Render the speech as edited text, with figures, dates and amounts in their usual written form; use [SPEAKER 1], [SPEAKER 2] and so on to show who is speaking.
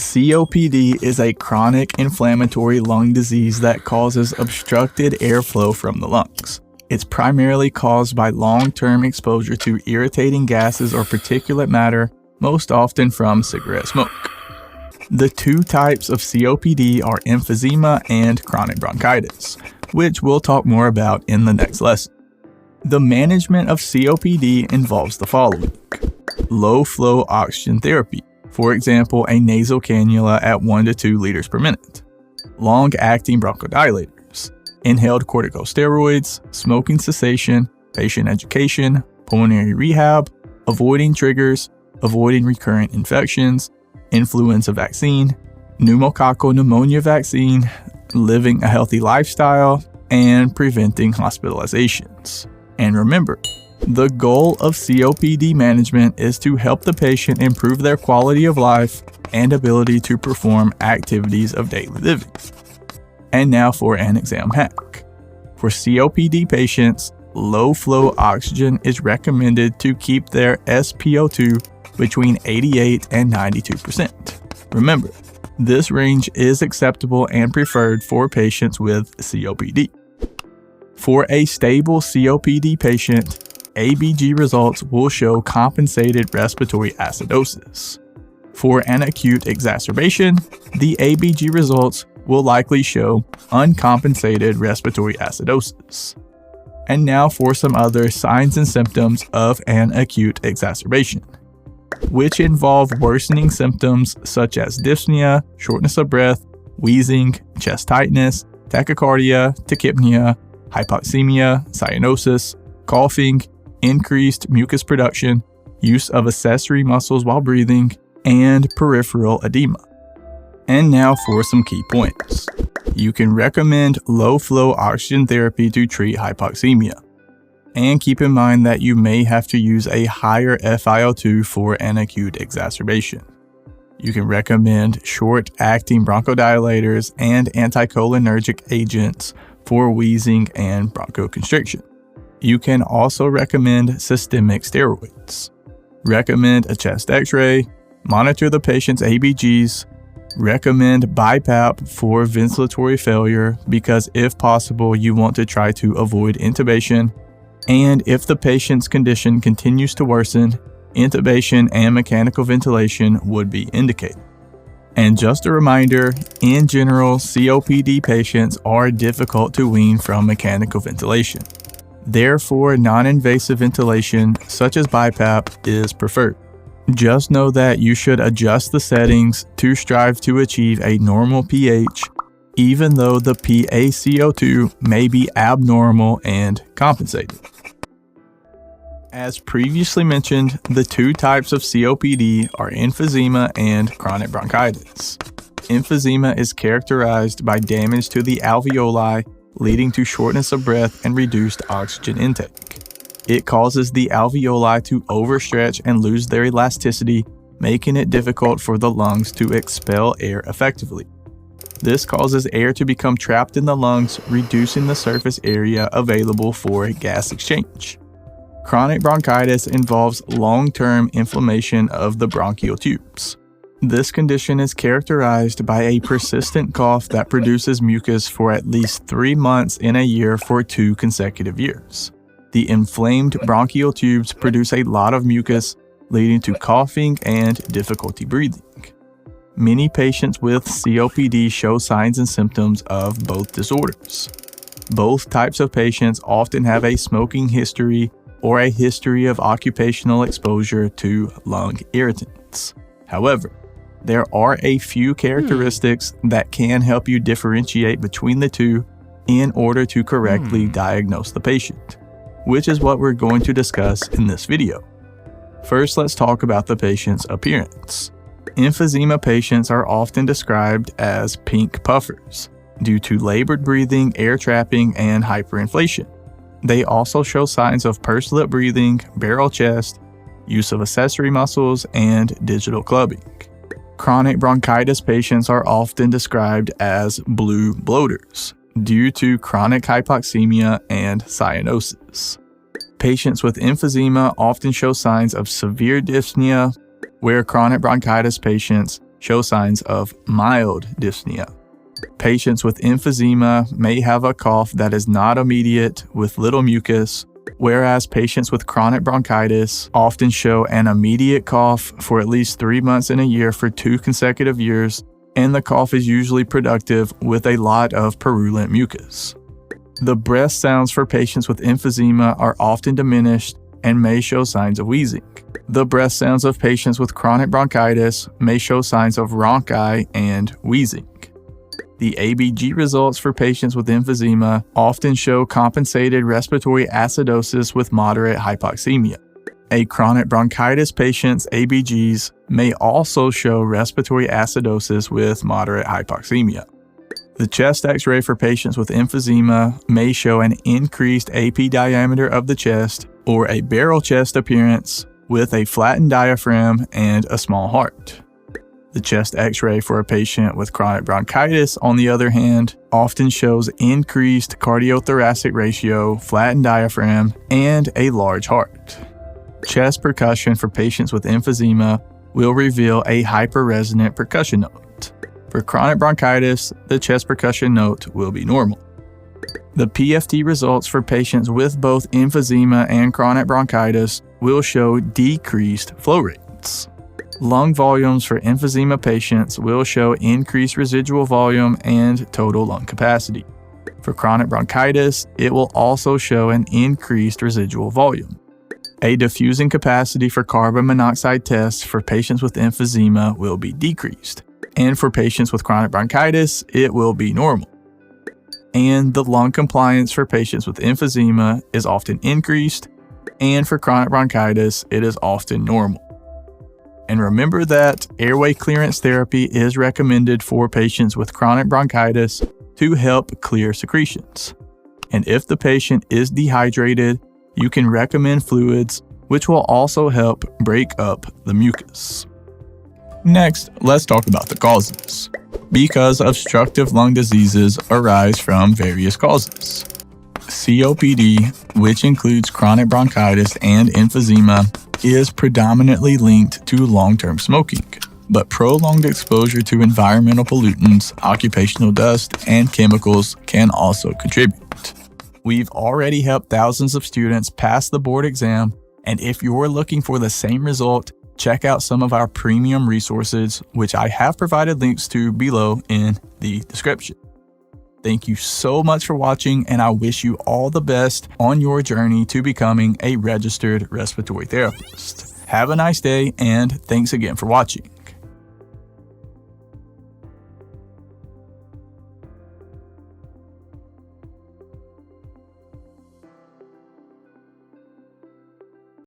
[SPEAKER 1] COPD is a chronic inflammatory lung disease that causes obstructed airflow from the lungs. It's primarily caused by long-term exposure to irritating gases or particulate matter, most often from cigarette smoke. The two types of COPD are emphysema and chronic bronchitis, which we'll talk more about in the next lesson. The management of COPD involves the following: low-flow oxygen therapy, for example, a nasal cannula at 1 to 2 liters per minute, long-acting bronchodilators, inhaled corticosteroids, smoking cessation, patient education, pulmonary rehab, avoiding triggers, avoiding recurrent infections, influenza vaccine, pneumococcal pneumonia vaccine, living a healthy lifestyle, and preventing hospitalizations. And remember, the goal of COPD management is to help the patient improve their quality of life and ability to perform activities of daily living. And now for an exam hack. For COPD patients, low-flow oxygen is recommended to keep their SpO₂ between 88 and 92%. Remember, this range is acceptable and preferred for patients with COPD. For a stable COPD patient, ABG results will show compensated respiratory acidosis. For an acute exacerbation, the ABG results will likely show uncompensated respiratory acidosis. And now for some other signs and symptoms of an acute exacerbation, which involve worsening symptoms such as dyspnea, shortness of breath, wheezing, chest tightness, tachycardia, tachypnea, hypoxemia, cyanosis, coughing, increased mucus production, use of accessory muscles while breathing, and peripheral edema. And now for some key points. You can recommend low-flow oxygen therapy to treat hypoxemia. And keep in mind that you may have to use a higher FiO₂ for an acute exacerbation. You can recommend short-acting bronchodilators and anticholinergic agents for wheezing and bronchoconstriction. You can also recommend systemic steroids. Recommend a chest x-ray, monitor the patient's ABGs, recommend BiPAP for ventilatory failure because if possible you want to try to avoid intubation, and if the patient's condition continues to worsen, intubation and mechanical ventilation would be indicated. And just a reminder, in general, COPD patients are difficult to wean from mechanical ventilation. Therefore, non-invasive ventilation, such as BiPAP, is preferred. Just know that you should adjust the settings to strive to achieve a normal pH, even though the PaCO₂ may be abnormal and compensated. As previously mentioned, the two types of COPD are emphysema and chronic bronchitis. Emphysema is characterized by damage to the alveoli, leading to shortness of breath and reduced oxygen intake. It causes the alveoli to overstretch and lose their elasticity, making it difficult for the lungs to expel air effectively. This causes air to become trapped in the lungs, reducing the surface area available for gas exchange. Chronic bronchitis involves long-term inflammation of the bronchial tubes. This condition is characterized by a persistent cough that produces mucus for at least 3 months in a year for 2 consecutive years. The inflamed bronchial tubes produce a lot of mucus, leading to coughing and difficulty breathing. Many patients with COPD show signs and symptoms of both disorders. Both types of patients often have a smoking history or a history of occupational exposure to lung irritants. However, there are a few characteristics that can help you differentiate between the two in order to correctly diagnose the patient, which is what we're going to discuss in this video. First, let's talk about the patient's appearance. Emphysema patients are often described as pink puffers due to labored breathing, air trapping, and hyperinflation. They also show signs of pursed lip breathing, barrel chest, use of accessory muscles, and digital clubbing. Chronic bronchitis patients are often described as blue bloaters due to chronic hypoxemia and cyanosis. Patients with emphysema often show signs of severe dyspnea, where chronic bronchitis patients show signs of mild dyspnea. Patients with emphysema may have a cough that is not immediate with little mucus, whereas patients with chronic bronchitis often show an immediate cough for at least 3 months in a year for 2 consecutive years, and the cough is usually productive with a lot of purulent mucus. The breath sounds for patients with emphysema are often diminished and may show signs of wheezing. The breath sounds of patients with chronic bronchitis may show signs of rhonchi and wheezing. The ABG results for patients with emphysema often show compensated respiratory acidosis with moderate hypoxemia. A chronic bronchitis patient's ABGs may also show respiratory acidosis with moderate hypoxemia. The chest X-ray for patients with emphysema may show an increased AP diameter of the chest or a barrel chest appearance with a flattened diaphragm and a small heart. The chest X-ray for a patient with chronic bronchitis, on the other hand, often shows increased cardiothoracic ratio, flattened diaphragm, and a large heart. Chest percussion for patients with emphysema will reveal a hyperresonant percussion note. For chronic bronchitis, the chest percussion note will be normal. The PFT results for patients with both emphysema and chronic bronchitis will show decreased flow rates. Lung volumes for emphysema patients will show increased residual volume and total lung capacity. For chronic bronchitis, it will also show an increased residual volume. A diffusing capacity for carbon monoxide tests for patients with emphysema will be decreased, and for patients with chronic bronchitis, it will be normal. And the lung compliance for patients with emphysema is often increased, and for chronic bronchitis, it is often normal. And remember that airway clearance therapy is recommended for patients with chronic bronchitis to help clear secretions. And if the patient is dehydrated, you can recommend fluids, which will also help break up the mucus. Next, let's talk about the causes. Because obstructive lung diseases arise from various causes. COPD, which includes chronic bronchitis and emphysema, is predominantly linked to long-term smoking, but prolonged exposure to environmental pollutants, occupational dust, and chemicals can also contribute. We've already helped thousands of students pass the board exam, and if you're looking for the same result, check out some of our premium resources, which I have provided links to below in the description. Thank you so much for watching, and I wish you all the best on your journey to becoming a registered respiratory therapist. Have a nice day, and thanks again for watching.